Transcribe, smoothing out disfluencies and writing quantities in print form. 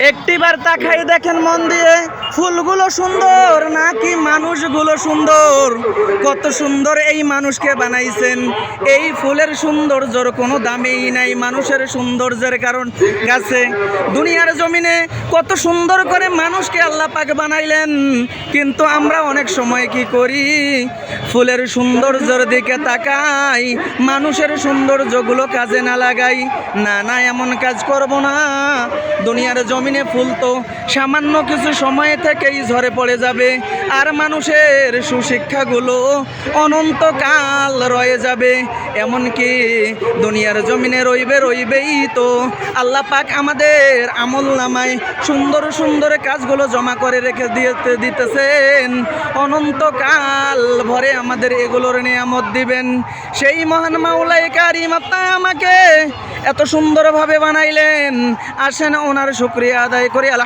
একটিবার তাকাই দেখেন মন দিয়ে, ফুলগুলো সুন্দর নাকি মানুষগুলো সুন্দর? কত সুন্দর এই মানুষকে বানাইছেন। এই ফুলের সৌন্দর্যর কোনো দামেই নাই মানুষের সৌন্দর্যের কারণ কাছে। দুনিয়ার জমিনে কত সুন্দর করে মানুষকে আল্লাহ পাক বানাইলেন, কিন্তু আমরা অনেক সময় কি করি? ফুলের সৌন্দর্যের দিকে তাকাই, মানুষের সৌন্দর্যগুলো কাজে না লাগাই। না না, এমন কাজ করব না। দুনিয়ার জমিনে ফুল তো সামান্য কিছু সময় থেকেই ঝরে পড়ে যাবে, আর মানুষের সুশিক্ষাগুলো অনন্তকাল রয়ে যাবে। এমনকি দুনিয়ার জমিনে রইবেই তো। আল্লাহ পাক আমাদের আমল নামায় সুন্দর সুন্দর কাজগুলো জমা করে রেখে দিতেছেন, অনন্তকাল ভরে আমাদের এগুলোর নিয়ামত দিবেন। সেই মহান মাওলাই কারিম আপনারা আমাকে এত সুন্দরভাবে বানাইলেন, আসেন ওনার শুকরিয়া আদায় করি।